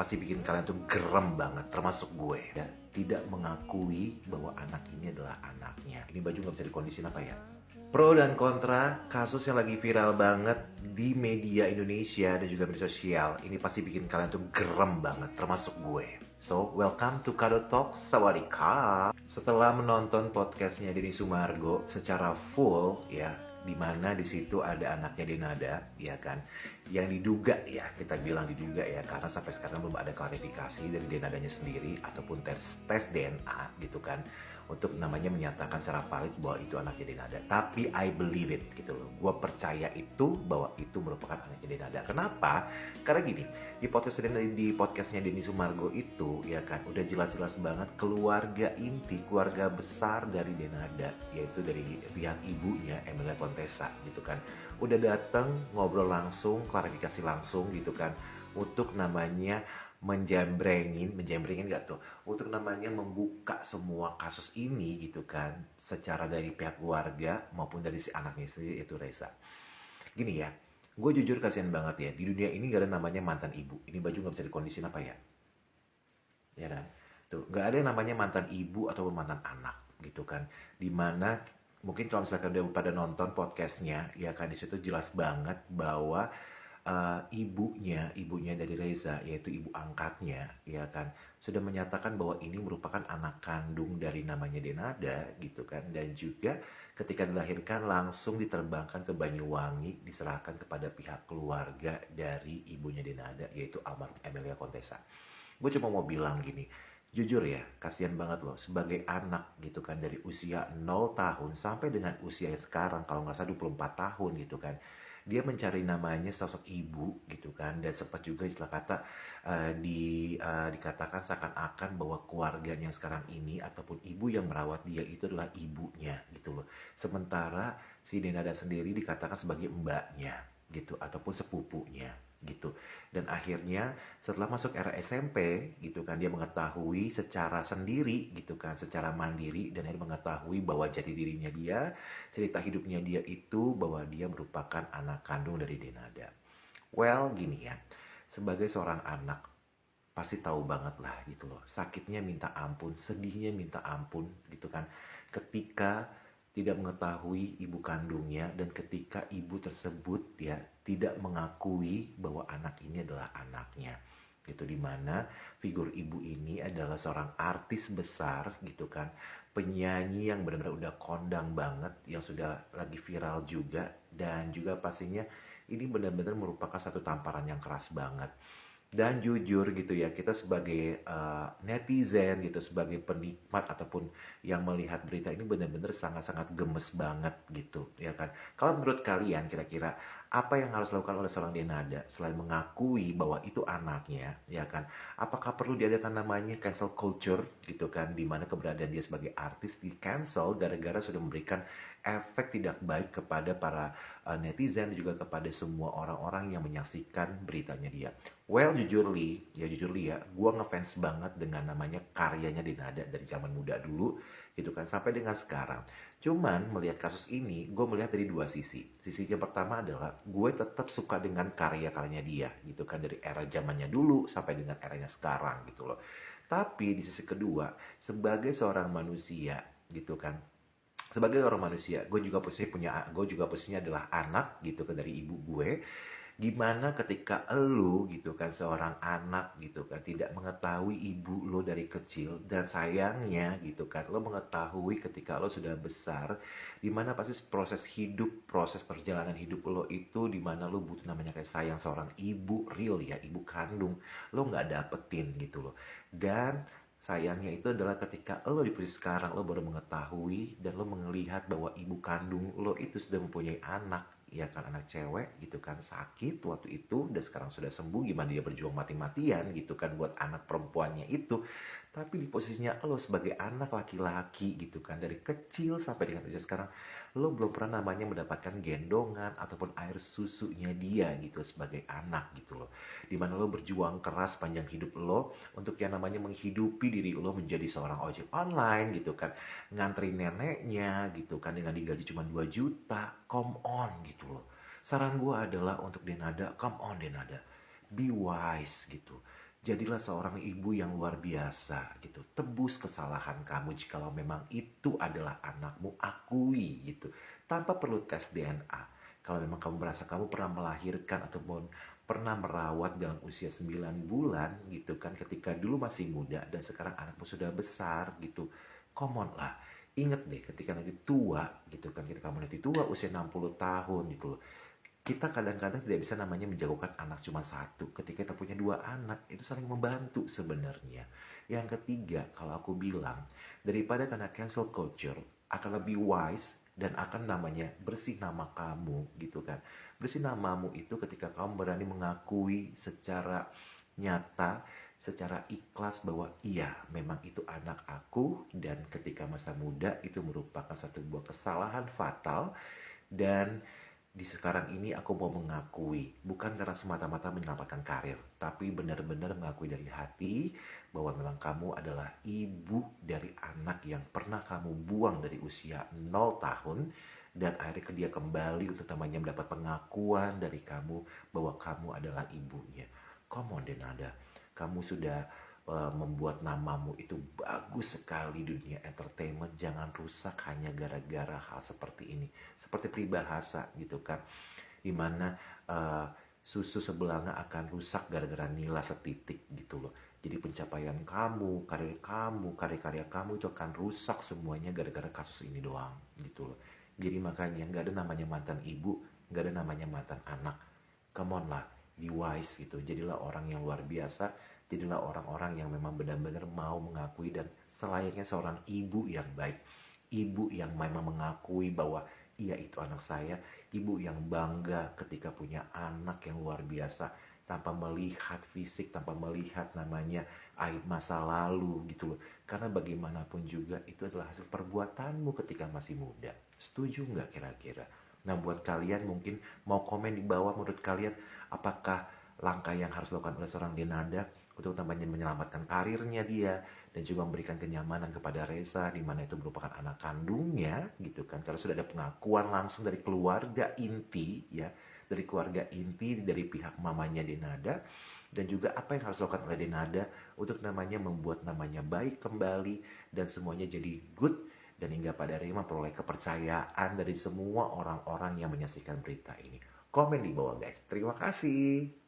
pasti bikin kalian tuh gerem banget, termasuk gue. Ya, tidak mengakui bahwa anak ini adalah anaknya. Ini baju nggak bisa dikondisin apa ya? Pro dan kontra kasus yang lagi viral banget di media Indonesia dan juga media sosial. Ini pasti bikin kalian tuh gerem banget, termasuk gue. So, welcome to Kado Talk, sawadika. Setelah menonton podcastnya Denny Sumargo secara full, ya, di mana di situ ada anaknya Denada, ya kan, yang diduga, ya kita bilang diduga ya, karena sampai sekarang belum ada klarifikasi dari Denadanya sendiri ataupun tes DNA gitu kan, untuk namanya menyatakan secara valid bahwa itu anaknya Denada. Tapi I believe it gitu loh, gue percaya itu bahwa itu merupakan anaknya Denada. Kenapa? Karena gini, di podcastnya Denny Sumargo itu ya kan udah jelas-jelas banget keluarga inti, keluarga besar dari Denada, yaitu dari pihak ibunya Emilia Contessa gitu kan, udah datang ngobrol langsung, klarifikasi langsung gitu kan, untuk namanya menjembrengin gak tuh, untuk namanya membuka semua kasus ini gitu kan, secara dari pihak keluarga maupun dari si anaknya sendiri, yaitu Reza. Gini ya, gue jujur kasihan banget ya, di dunia ini gak ada namanya mantan ibu. Ini baju gak bisa dikondisin apa ya? Ya kan? Tuh, gak ada yang namanya mantan ibu atau mantan anak gitu kan. Dimana mungkin kalau misalkan udah pada nonton podcastnya, ya kan, disitu jelas banget bahwa ibunya dari Reza, yaitu ibu angkatnya, ya kan, sudah menyatakan bahwa ini merupakan anak kandung dari namanya Denada gitu kan, dan juga ketika dilahirkan langsung diterbangkan ke Banyuwangi, diserahkan kepada pihak keluarga dari ibunya Denada, yaitu almarhum Emilia Contessa. Gue cuma mau bilang gini, jujur ya, kasihan banget loh sebagai anak gitu kan, dari usia 0 tahun sampai dengan usia sekarang kalau nggak salah 24 tahun gitu kan, dia mencari namanya sosok ibu gitu kan, dan sempat juga istilah kata dikatakan seakan-akan bahwa keluarganya yang sekarang ini ataupun ibu yang merawat dia itu adalah ibunya gitu loh, sementara si Denada sendiri dikatakan sebagai mbaknya gitu ataupun sepupunya gitu. Dan akhirnya setelah masuk era SMP gitu kan, dia mengetahui secara sendiri gitu kan, secara mandiri, dan akhirnya mengetahui bahwa jati dirinya dia, cerita hidupnya dia itu bahwa dia merupakan anak kandung dari Denada. Well, gini ya, sebagai seorang anak pasti tahu banget lah gitu loh, sakitnya minta ampun, sedihnya minta ampun gitu kan, ketika tidak mengetahui ibu kandungnya, dan ketika ibu tersebut ya tidak mengakui bahwa anak ini adalah anaknya gitu, dimana figur ibu ini adalah seorang artis besar gitu kan, penyanyi yang benar-benar udah kondang banget, yang sudah lagi viral juga, dan juga pastinya ini benar-benar merupakan satu tamparan yang keras banget. Dan jujur gitu ya, kita sebagai netizen gitu, sebagai penikmat ataupun yang melihat berita ini benar-benar sangat-sangat gemes banget gitu ya kan. Kalau menurut kalian kira-kira apa yang harus dilakukan oleh seorang Denada selain mengakui bahwa itu anaknya ya kan? Apakah perlu diadakan namanya cancel culture gitu kan, di mana keberadaan dia sebagai artis di cancel gara-gara sudah memberikan efek tidak baik kepada para netizen dan juga kepada semua orang-orang yang menyaksikan beritanya dia. Well, jujur ya, gue ngefans banget dengan namanya karyanya Denada dari zaman muda dulu gitu kan, sampai dengan sekarang. Cuman melihat kasus ini, gue melihat dari dua sisi. Sisi yang pertama adalah gue tetap suka dengan karya-karyanya dia gitu kan, dari era zamannya dulu sampai dengan eranya sekarang gitu loh. Tapi di sisi kedua, sebagai seorang manusia gitu kan, sebagai orang manusia, gue juga posisinya adalah anak gitu kan dari ibu gue. Gimana ketika elu gitu kan, seorang anak gitu kan, tidak mengetahui ibu lo dari kecil, dan sayangnya gitu kan, lo mengetahui ketika lo sudah besar, dimana pasti proses hidup, proses perjalanan hidup lo itu, dimana lo butuh namanya kayak sayang seorang ibu real ya, ibu kandung, lo nggak dapetin gitu loh. Dan sayangnya itu adalah ketika lo di posisi sekarang, lo baru mengetahui dan lo melihat bahwa ibu kandung lo itu sudah mempunyai anak, ya kan, anak cewek gitu kan, sakit waktu itu dan sekarang sudah sembuh, gimana dia berjuang mati-matian gitu kan buat anak perempuannya itu. Tapi di posisinya lo sebagai anak laki-laki gitu kan, dari kecil sampai dengan usia sekarang, lo belum pernah namanya mendapatkan gendongan ataupun air susunya dia gitu sebagai anak gitu loh. Dimana lo berjuang keras panjang hidup lo untuk yang namanya menghidupi diri lo menjadi seorang ojek online gitu kan, ngantri neneknya gitu kan dengan digaji cuma 2 juta. Come on gitu loh. Saran gue adalah untuk Denada, come on Denada, be wise gitu. Jadilah seorang ibu yang luar biasa gitu. Tebus kesalahan kamu jikalau memang itu adalah anakmu, akui gitu. Tanpa perlu tes DNA. Kalau memang kamu merasa kamu pernah melahirkan ataupun pernah merawat dalam usia 9 bulan gitu kan, ketika dulu masih muda dan sekarang anakmu sudah besar gitu. Come on lah. Ingat deh ketika nanti tua gitu kan, ketika kamu nanti tua usia 60 tahun gitu loh. Kita kadang-kadang tidak bisa namanya menjagokan anak cuma satu. Ketika kita punya dua anak, itu saling membantu sebenarnya. Yang ketiga, kalau aku bilang, daripada karena cancel culture, akan lebih wise dan akan namanya bersih nama kamu gitu kan. Bersih namamu itu ketika kamu berani mengakui secara nyata, secara ikhlas bahwa iya memang itu anak aku dan ketika masa muda itu merupakan satu buah kesalahan fatal dan di sekarang ini aku mau mengakui, bukan karena semata-mata menyelamatkan karir, tapi benar-benar mengakui dari hati bahwa memang kamu adalah ibu dari anak yang pernah kamu buang dari usia 0 tahun dan akhirnya dia kembali untuk namanya mendapat pengakuan dari kamu bahwa kamu adalah ibunya. Come on Denada, kamu sudah membuat namamu itu bagus sekali di dunia entertainment. Jangan rusak hanya gara-gara hal seperti ini, seperti peribahasa gitu kan, dimana susu sebelanga akan rusak gara-gara nila setitik gitu loh. Jadi pencapaian kamu, karya-karya kamu itu akan rusak semuanya gara-gara kasus ini doang gitu loh. Jadi makanya nggak ada namanya mantan ibu, nggak ada namanya mantan anak. Come on lah, be wise gitu. Jadilah orang yang luar biasa, jadilah orang-orang yang memang benar-benar mau mengakui dan selayaknya seorang ibu yang baik. Ibu yang memang mengakui bahwa iya itu anak saya. Ibu yang bangga ketika punya anak yang luar biasa. Tanpa melihat fisik, tanpa melihat namanya aib masa lalu gitu loh. Karena bagaimanapun juga itu adalah hasil perbuatanmu ketika masih muda. Setuju nggak kira-kira? Nah buat kalian mungkin mau komen di bawah menurut kalian apakah langkah yang harus dilakukan oleh seorang Denada untuk namanya menyelamatkan karirnya dia dan juga memberikan kenyamanan kepada Reza di mana itu merupakan anak kandungnya gitu kan, karena sudah ada pengakuan langsung dari keluarga inti ya, dari keluarga inti dari pihak mamanya Denada, dan juga apa yang harus dilakukan oleh Denada untuk namanya membuat namanya baik kembali dan semuanya jadi good dan hingga pada akhirnya memperoleh kepercayaan dari semua orang-orang yang menyaksikan berita ini. Komen di bawah guys. Terima kasih.